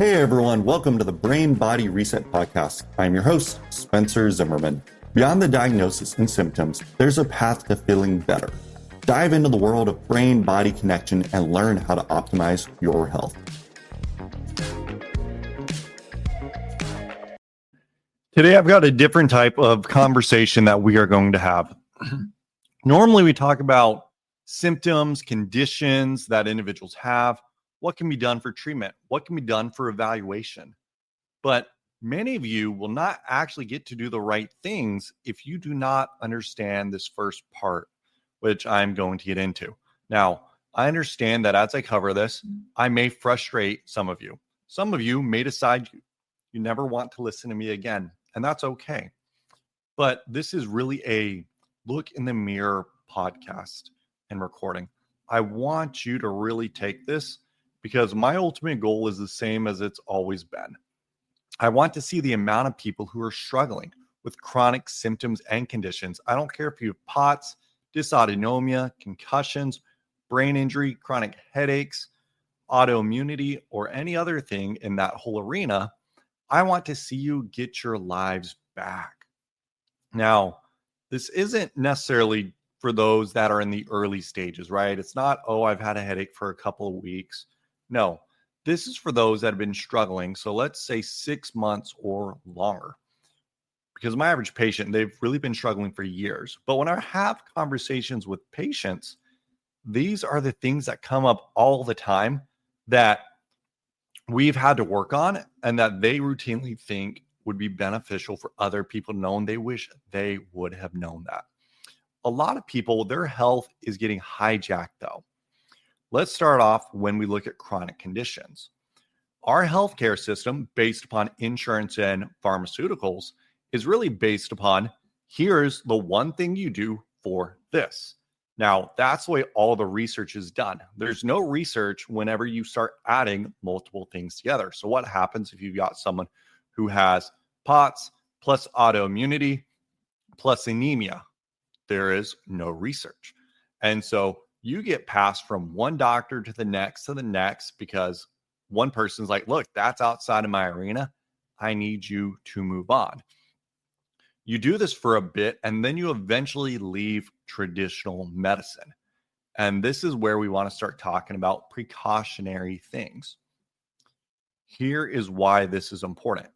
Hey everyone, welcome to the Brain Body Reset Podcast. I'm your host, Spencer Zimmerman. Beyond the diagnosis and symptoms, there's a path to feeling better. Dive into the world of brain-body connection and learn how to optimize your health. Today I've got a different type of conversation that we are going to have. Normally we talk about symptoms, conditions that individuals have. What can be done for treatment? What can be done for evaluation? But many of you will not actually get to do the right things if you do not understand this first part, which I'm going to get into. Now, I understand that as I cover this, I may frustrate some of you. Some of you may decide you never want to listen to me again, and that's okay. But this is really a look in the mirror podcast and recording. I want you to really take this because my ultimate goal is the same as it's always been. I want to see the amount of people who are struggling with chronic symptoms and conditions. I don't care if you have POTS, dysautonomia, concussions, brain injury, chronic headaches, autoimmunity, or any other thing in that whole arena. I want to see you get your lives back. Now, this isn't necessarily for those that are in the early stages, right? It's not, oh, I've had a headache for a couple of weeks. No, this is for those that have been struggling. So let's say 6 months or longer. Because my average patient, they've really been struggling for years. But when I have conversations with patients, these are the things that come up all the time that we've had to work on and that they routinely think would be beneficial for other people to know, and they wish they would have known that. A lot of people, their health is getting hijacked though. Let's start off when we look at chronic conditions. Our healthcare system, based upon insurance and pharmaceuticals, is really based upon here's the one thing you do for this. Now, that's the way all the research is done. There's no research whenever you start adding multiple things together. So what happens if you've got someone who has POTS plus autoimmunity plus anemia? There is no research. And so you get passed from one doctor to the next because one person's like, look, that's outside of my arena. I need you to move on. You do this for a bit, and then you eventually leave traditional medicine. And this is where we want to start talking about precautionary things. Here is why this is important.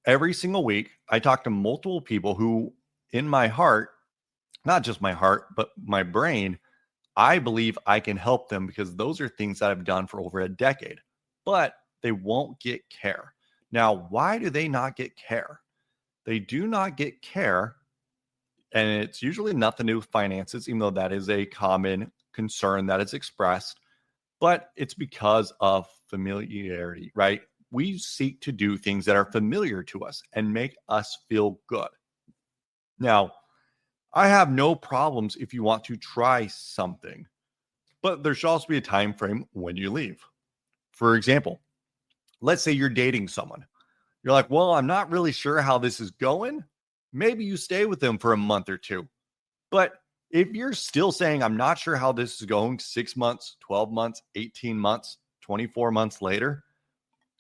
Every single week, I talk to multiple people who, in my heart, not just my heart, but my brain, I believe I can help them because those are things that I've done for over a decade, but they won't get care. Now, why do they not get care? They do not get care, and it's usually nothing to do with finances, even though that is a common concern that is expressed, but it's because of familiarity, right? We seek to do things that are familiar to us and make us feel good. Now, I have no problems if you want to try something, but there should also be a time frame when you leave. For example, let's say you're dating someone. You're like, well, I'm not really sure how this is going. Maybe you stay with them for a month or two. But if you're still saying, I'm not sure how this is going 6 months, 12 months, 18 months, 24 months later,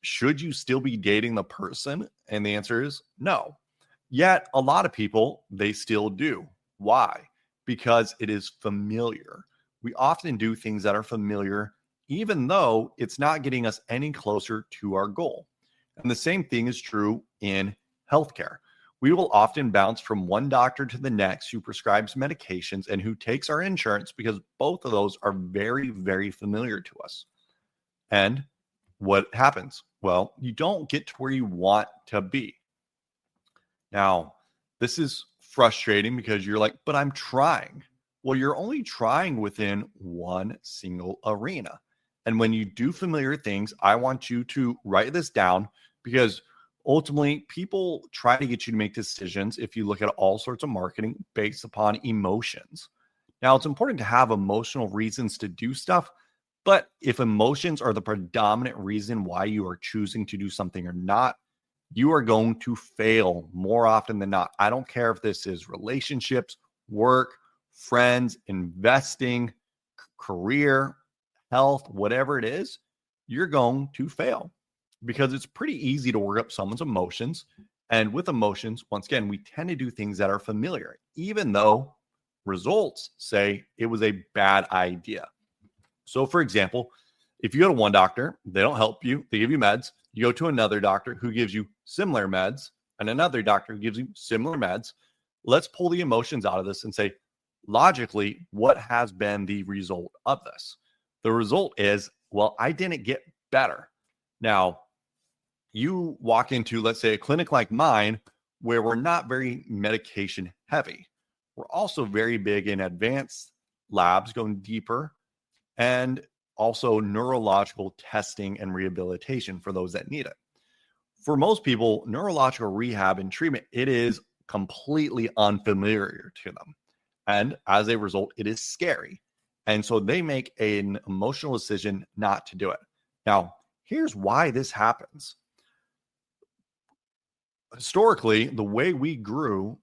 should you still be dating the person? And the answer is no. Yet a lot of people, they still do. Why? Because it is familiar. We often do things that are familiar, even though it's not getting us any closer to our goal. And the same thing is true in healthcare. We will often bounce from one doctor to the next who prescribes medications and who takes our insurance because both of those are very, very familiar to us. And what happens? Well, you don't get to where you want to be. Now, this is frustrating because you're like, but I'm trying. Well, you're only trying within one single arena. And when you do familiar things, I want you to write this down because ultimately people try to get you to make decisions if you look at all sorts of marketing based upon emotions. Now, it's important to have emotional reasons to do stuff, but if emotions are the predominant reason why you are choosing to do something or not, you are going to fail more often than not. I don't care if this is relationships, work, friends, investing, career, health, whatever it is, you're going to fail because it's pretty easy to work up someone's emotions. And with emotions, once again, we tend to do things that are familiar, even though results say it was a bad idea. So, for example, if you go to one doctor, they don't help you, they give you meds. You go to another doctor who gives you similar meds, and another doctor who gives you similar meds. Let's pull the emotions out of this and say, logically, what has been the result of this? The result is, well, I didn't get better. Now, you walk into, let's say, a clinic like mine, where we're not very medication heavy. We're also very big in advanced labs, going deeper, and also neurological testing and rehabilitation for those that need it. For most people, neurological rehab and treatment, it is completely unfamiliar to them. And as a result, it is scary. And so they make an emotional decision not to do it. Now, here's why this happens. Historically, the way we grew,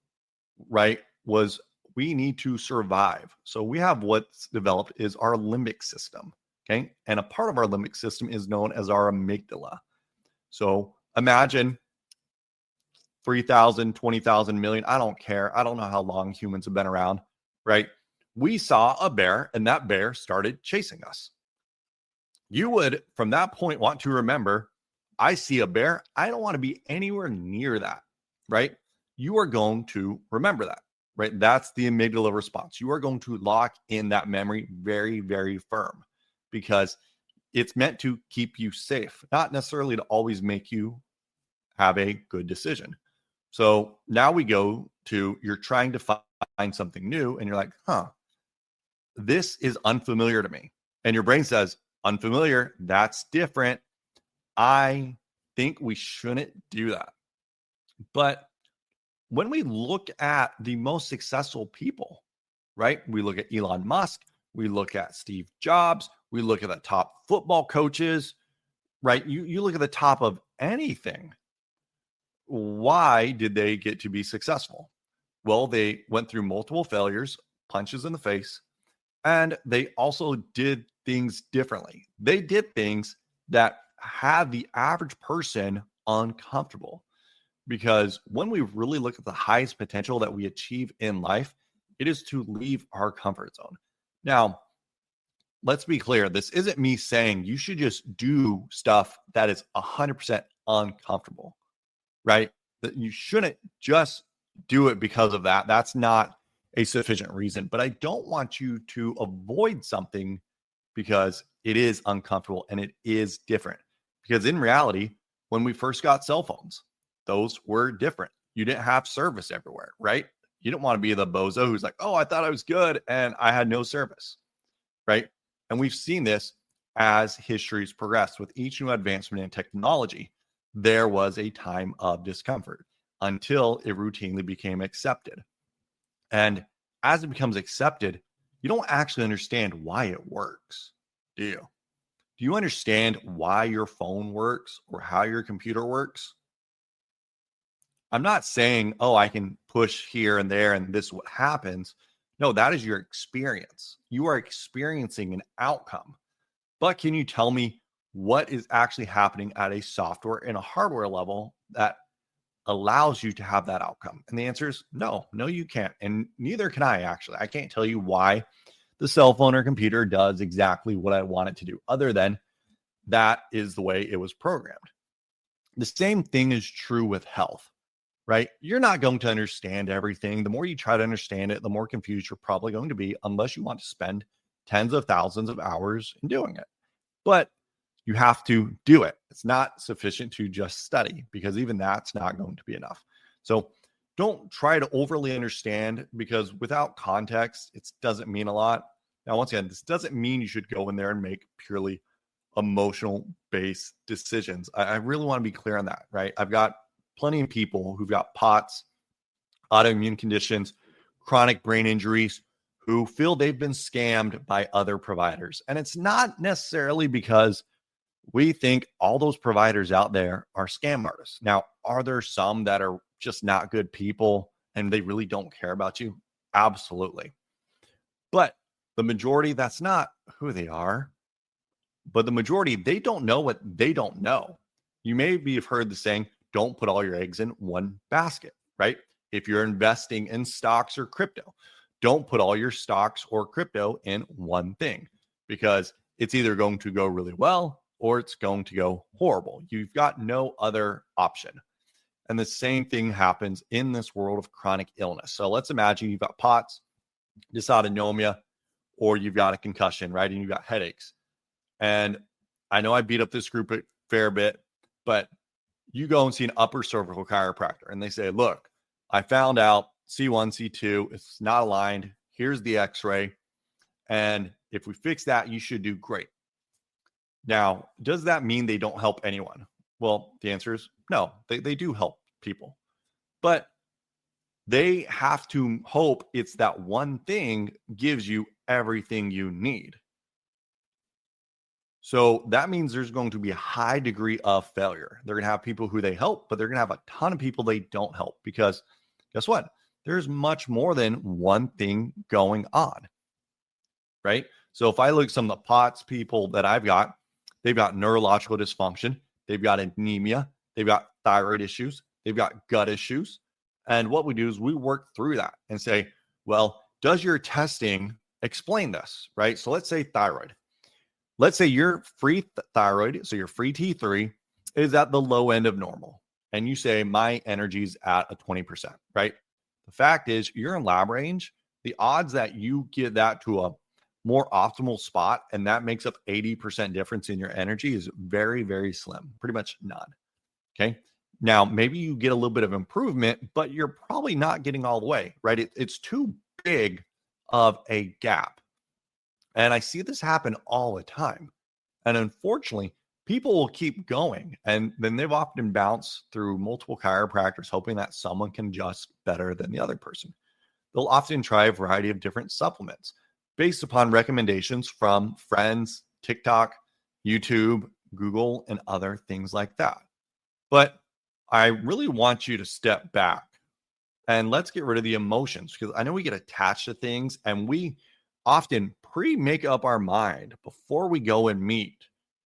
right, was we need to survive. So we have what's developed is our limbic system. Okay. And a part of our limbic system is known as our amygdala. So imagine 3,000, 20,000 million. I don't care. I don't know how long humans have been around, right? We saw a bear and that bear started chasing us. You would, from that point, want to remember, I see a bear. I don't want to be anywhere near that, right? You are going to remember that, right? That's the amygdala response. You are going to lock in that memory very, very firm because it's meant to keep you safe, not necessarily to always make you have a good decision. So now we go to, you're trying to find something new and you're like, this is unfamiliar to me. And your brain says, unfamiliar, that's different. I think we shouldn't do that. But when we look at the most successful people, right? We look at Elon Musk, we look at Steve Jobs, we look at the top football coaches, right? You look at the top of anything. Why did they get to be successful? Well, they went through multiple failures, punches in the face, and they also did things differently. They did things that had the average person uncomfortable. Because when we really look at the highest potential that we achieve in life, it is to leave our comfort zone. Now, let's be clear. This isn't me saying you should just do stuff that is 100% uncomfortable, right? That you shouldn't just do it because of that. That's not a sufficient reason. But I don't want you to avoid something because it is uncomfortable and it is different. Because in reality, when we first got cell phones, those were different. You didn't have service everywhere, right? You don't want to be the bozo who's like, oh, I thought I was good and I had no service, right? And we've seen this as history's progressed. With each new advancement in technology, there was a time of discomfort until it routinely became accepted. And as it becomes accepted, you don't actually understand why it works, do you? Do you understand why your phone works or how your computer works? I'm not saying, oh, I can push here and there and this is what happens. No, that is your experience. You are experiencing an outcome. But can you tell me what is actually happening at a software and a hardware level that allows you to have that outcome? And the answer is no, you can't. And neither can I actually. I can't tell you why the cell phone or computer does exactly what I want it to do, other than that is the way it was programmed. The same thing is true with health, right? You're not going to understand everything. The more you try to understand it, the more confused you're probably going to be, unless you want to spend tens of thousands of hours in doing it. But you have to do it. It's not sufficient to just study, because even that's not going to be enough. So don't try to overly understand, because without context, it doesn't mean a lot. Now, once again, this doesn't mean you should go in there and make purely emotional based decisions. I really want to be clear on that, right? I've got plenty of people who've got POTS, autoimmune conditions, chronic brain injuries, who feel they've been scammed by other providers. And it's not necessarily because we think all those providers out there are scam artists. Now, are there some that are just not good people and they really don't care about you? Absolutely. But the majority, that's not who they are. But the majority, they don't know what they don't know. You maybe have heard the saying, don't put all your eggs in one basket, right? If you're investing in stocks or crypto, don't put all your stocks or crypto in one thing, because it's either going to go really well or it's going to go horrible. You've got no other option. And the same thing happens in this world of chronic illness. So let's imagine you've got POTS, dysautonomia, or you've got a concussion, right? And you've got headaches. And I know I beat up this group a fair bit, but you go and see an upper cervical chiropractor and they say, look, I found out C1, C2, it's not aligned. Here's the x-ray. And if we fix that, you should do great. Now, does that mean they don't help anyone? Well, the answer is no, they do help people, but they have to hope it's that one thing gives you everything you need. So that means there's going to be a high degree of failure. They're going to have people who they help, but they're going to have a ton of people they don't help, because guess what? There's much more than one thing going on, right? So if I look at some of the POTS people that I've got, they've got neurological dysfunction, they've got anemia, they've got thyroid issues, they've got gut issues. And what we do is we work through that and say, well, does your testing explain this, right? So let's say thyroid. Let's say your free thyroid, so your free T3 is at the low end of normal. And you say, my energy's at a 20%, right? The fact is, you're in lab range. The odds that you get that to a more optimal spot and that makes up 80% difference in your energy is very, very slim, pretty much none. Okay. Now, maybe you get a little bit of improvement, but you're probably not getting all the way, right? It's too big of a gap. And I see this happen all the time. And unfortunately, people will keep going. And then they've often bounced through multiple chiropractors, hoping that someone can adjust better than the other person. They'll often try a variety of different supplements based upon recommendations from friends, TikTok, YouTube, Google, and other things like that. But I really want you to step back and let's get rid of the emotions, because I know we get attached to things and we often pre-make up our mind before we go and meet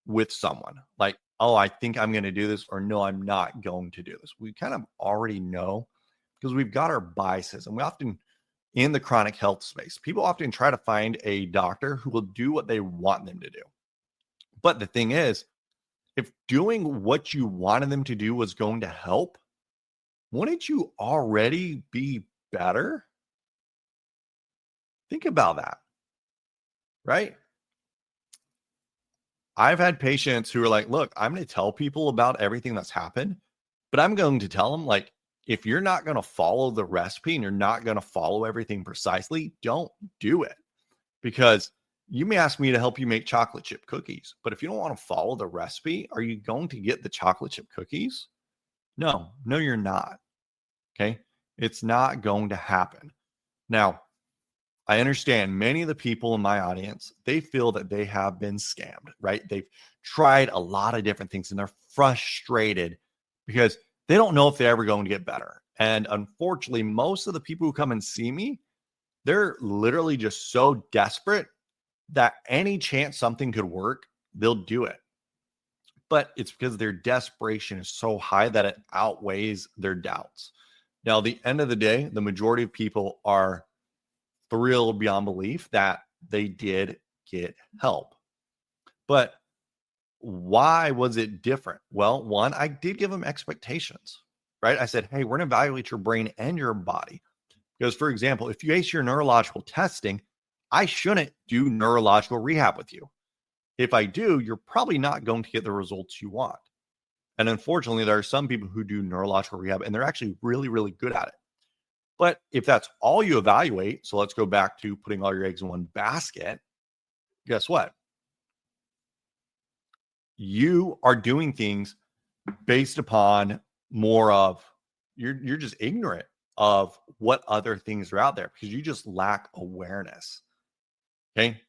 with someone. Like, oh, I think I'm going to do this, or no, I'm not going to do this. We kind of already know because we've got our biases. And we often, in the chronic health space, people often try to find a doctor who will do what they want them to do. But the thing is, if doing what you wanted them to do was going to help, wouldn't you already be better? Think about that, right? I've had patients who are like, look, I'm going to tell people about everything that's happened, but I'm going to tell them, like, if you're not going to follow the recipe and you're not going to follow everything precisely, don't do it. Because you may ask me to help you make chocolate chip cookies, but if you don't want to follow the recipe, are you going to get the chocolate chip cookies? No, you're not. Okay. It's not going to happen. Now, I understand many of the people in my audience, they feel that they have been scammed, right? They've tried a lot of different things and they're frustrated because they don't know if they're ever going to get better. And unfortunately, most of the people who come and see me, they're literally just so desperate that any chance something could work, they'll do it. But it's because their desperation is so high that it outweighs their doubts. Now, at the end of the day, the majority of people are thrilled beyond belief that they did get help. But why was it different? Well, one, I did give them expectations, right? I said, hey, we're going to evaluate your brain and your body. Because, for example, if you ace your neurological testing, I shouldn't do neurological rehab with you. If I do, you're probably not going to get the results you want. And unfortunately, there are some people who do neurological rehab and they're actually really, really good at it. But if that's all you evaluate, so let's go back to putting all your eggs in one basket, guess what? You are doing things based upon more of, you're just ignorant of what other things are out there because you just lack awareness. Okay.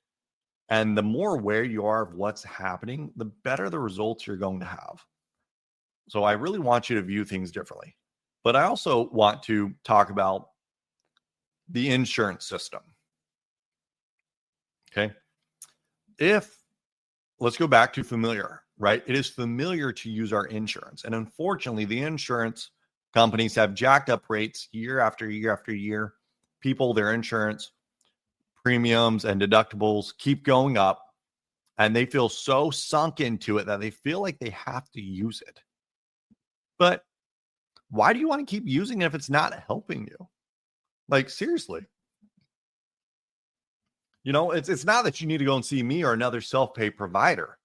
And the more aware you are of what's happening, the better the results you're going to have. So I really want you to view things differently. But I also want to talk about the insurance system. Okay. If, let's go back to familiar, right? It is familiar to use our insurance. And unfortunately, the insurance companies have jacked up rates year after year after year. People, their insurance premiums and deductibles keep going up, and they feel so sunk into it that they feel like they have to use it. But why do you want to keep using it if it's not helping you? Like, seriously. You know, it's not that you need to go and see me or another self-pay provider.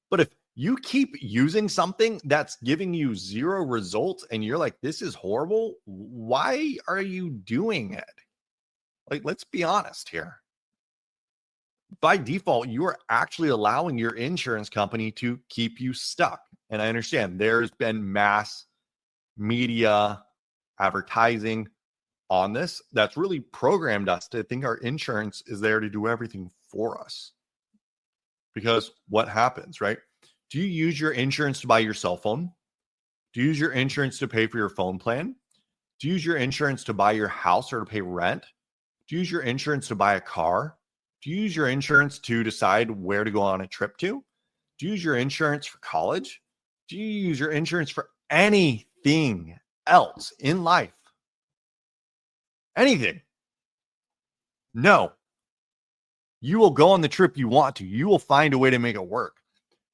But if you keep using something that's giving you zero results and you're like, this is horrible, why are you doing it? Like, let's be honest here. By default, you are actually allowing your insurance company to keep you stuck. And I understand there's been mass media advertising on this that's really programmed us to think our insurance is there to do everything for us. Because what happens, right? Do you use your insurance to buy your cell phone? Do you use your insurance to pay for your phone plan? Do you use your insurance to buy your house or to pay rent? Do you use your insurance to buy a car? Do you use your insurance to decide where to go on a trip to? Do you use your insurance for college? Do you use your insurance for anything else in life? Anything? No. You will go on the trip you want to. You will find a way to make it work.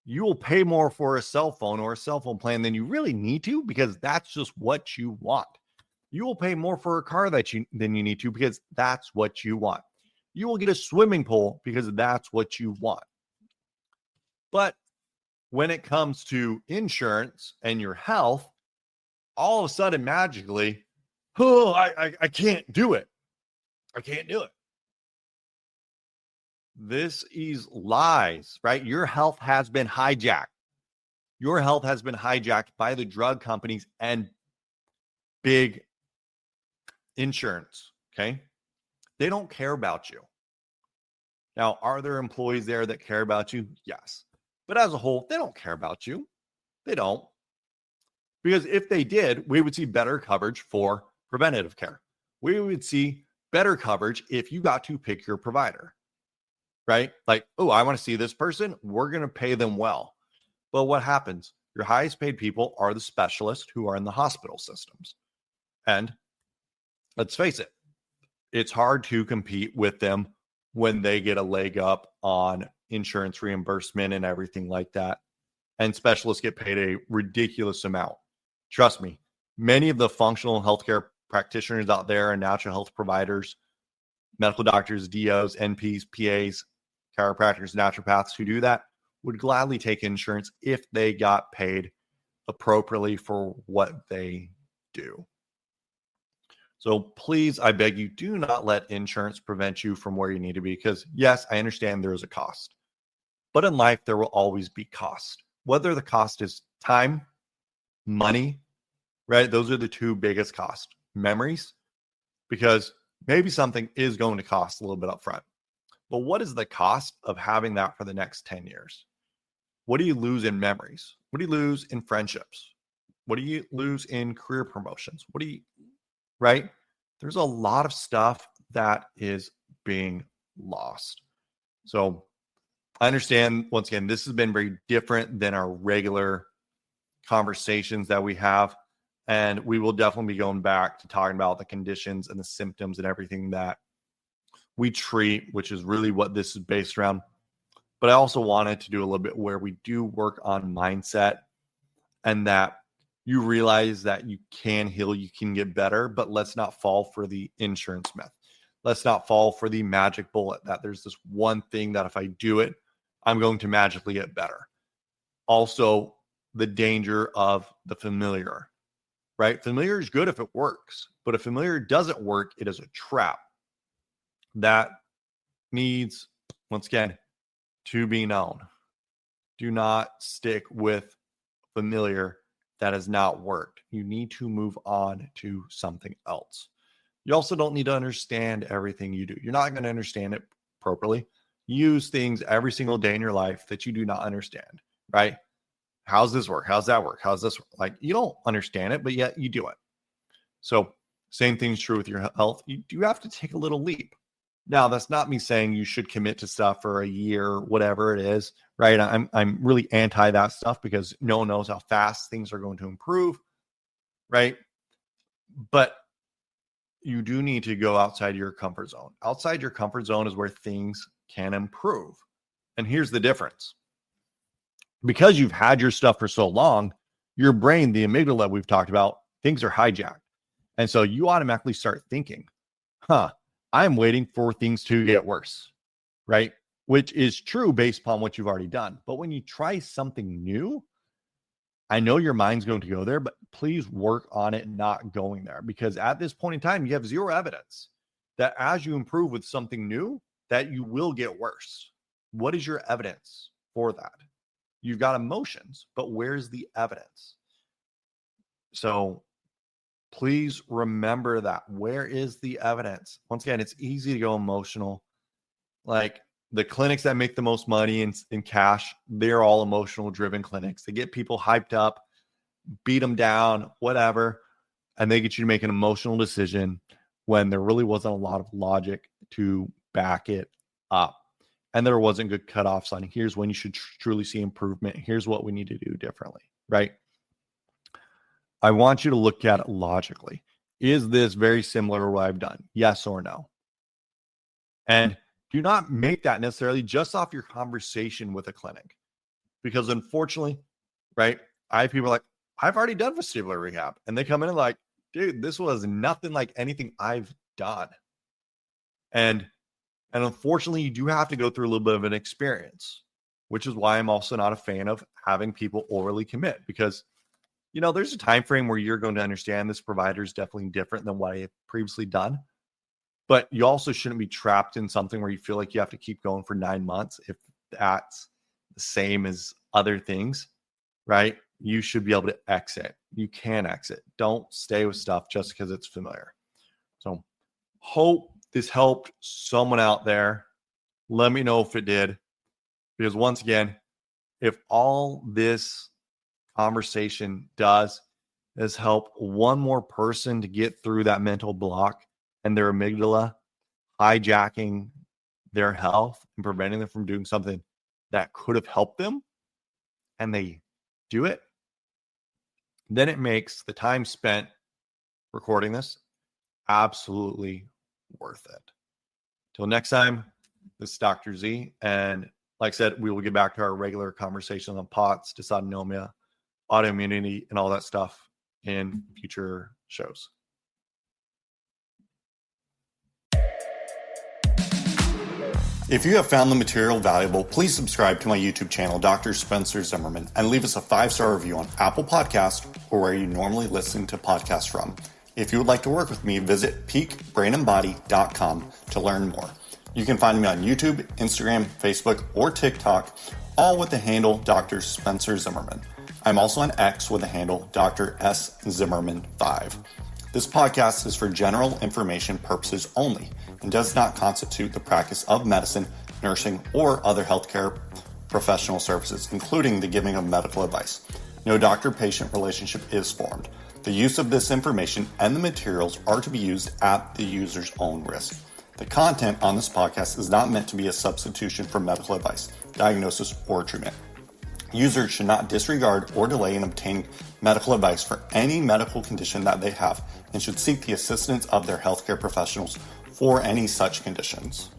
You will pay more for a cell phone or a cell phone plan than you really need to because that's just what you want. You will pay more for a car than you need to because that's what you want. You will get a swimming pool because that's what you want. But when it comes to insurance and your health, all of a sudden, magically, oh, I can't do it. I can't do it. This is lies, right? Your health has been hijacked. Your health has been hijacked by the drug companies and big insurance, okay? They don't care about you. Now, are there employees there that care about you? Yes. But as a whole, they don't care about you. They don't. Because if they did, we would see better coverage for preventative care. We would see better coverage if you got to pick your provider, right? Like, oh, I want to see this person. We're going to pay them well. But what happens? Your highest paid people are the specialists who are in the hospital systems. And let's face it, it's hard to compete with them when they get a leg up on insurance reimbursement and everything like that. And specialists get paid a ridiculous amount. Trust me, many of the functional healthcare practitioners out there and natural health providers, medical doctors, DOs, NPs, PAs, chiropractors, naturopaths who do that would gladly take insurance if they got paid appropriately for what they do. So please, I beg you, do not let insurance prevent you from where you need to be. Because yes, I understand there is a cost, but in life, there will always be cost. Whether the cost is time, money, right? Those are the two biggest costs. Memories, because maybe something is going to cost a little bit up front. But what is the cost of having that for the next 10 years? What do you lose in memories? What do you lose in friendships? What do you lose in career promotions? Right? There's a lot of stuff that is being lost. So I understand, once again, this has been very different than our regular conversations that we have. And we will definitely be going back to talking about the conditions and the symptoms and everything that we treat, which is really what this is based around. But I also wanted to do a little bit where we do work on mindset and that you realize that you can heal, you can get better, but let's not fall for the insurance myth. Let's not fall for the magic bullet that there's this one thing that if I do it, I'm going to magically get better. Also, the danger of the familiar, right? Familiar is good if it works, but if familiar doesn't work, it is a trap that needs, once again, to be known. Do not stick with familiar that has not worked. You need to move on to something else. You also don't need to understand everything you do. You're not going to understand it properly. Use things every single day in your life that you do not understand, right? How's this work? How's that work? How's this work? Like, you don't understand it, but yet you do it. So same thing's true with your health. You do have to take a little leap. Now, that's not me saying you should commit to stuff for a year, whatever it is, right? I'm really anti that stuff because no one knows how fast things are going to improve, right? But you do need to go outside your comfort zone. Outside your comfort zone is where things can improve. And here's the difference. Because you've had your stuff for so long, your brain, the amygdala we've talked about, things are hijacked. And so you automatically start thinking, I'm waiting for things to get worse, right? Which is true based upon what you've already done. But when you try something new, I know your mind's going to go there, but please work on it not going there, because at this point in time, you have zero evidence that as you improve with something new, that you will get worse. What is your evidence for that? You've got emotions, but where's the evidence? So please remember that. Where is the evidence? Once again, it's easy to go emotional. Like the clinics that make the most money in cash, they're all emotional driven clinics. They get people hyped up, beat them down, whatever, and they get you to make an emotional decision when there really wasn't a lot of logic to back it up. And there wasn't good cutoffs on here's when you should truly see improvement. Here's what we need to do differently, right? I want you to look at it logically. Is this very similar to what I've done? Yes or no? And do not make that necessarily just off your conversation with a clinic. Because unfortunately, right, I have people like, I've already done vestibular rehab. And they come in and like, dude, this was nothing like anything I've done. And unfortunately, you do have to go through a little bit of an experience, which is why I'm also not a fan of having people overly commit, because there's a time frame where you're going to understand this provider is definitely different than what I have previously done. But you also shouldn't be trapped in something where you feel like you have to keep going for 9 months if that's the same as other things, right? You should be able to exit. You can exit. Don't stay with stuff just because it's familiar. So hope this helped someone out there. Let me know if it did. Because once again, if all this conversation does is help one more person to get through that mental block and their amygdala hijacking their health and preventing them from doing something that could have helped them, and they do it, then it makes the time spent recording this absolutely worth it. Till next time, this is Dr. Z. And like I said, we will get back to our regular conversation on POTS, dysautonomia, autoimmunity, and all that stuff in future shows. If you have found the material valuable, please subscribe to my YouTube channel, Dr. Spencer Zimmerman, and leave us a 5-star review on Apple Podcasts or where you normally listen to podcasts from. If you would like to work with me, visit peakbrainandbody.com to learn more. You can find me on YouTube, Instagram, Facebook, or TikTok, all with the handle Dr. Spencer Zimmerman. I'm also on X with the handle Dr. S. Zimmerman 5. This podcast is for general information purposes only and does not constitute the practice of medicine, nursing, or other healthcare professional services, including the giving of medical advice. No doctor-patient relationship is formed. The use of this information and the materials are to be used at the user's own risk. The content on this podcast is not meant to be a substitution for medical advice, diagnosis, or treatment. Users should not disregard or delay in obtaining medical advice for any medical condition that they have and should seek the assistance of their healthcare professionals for any such conditions.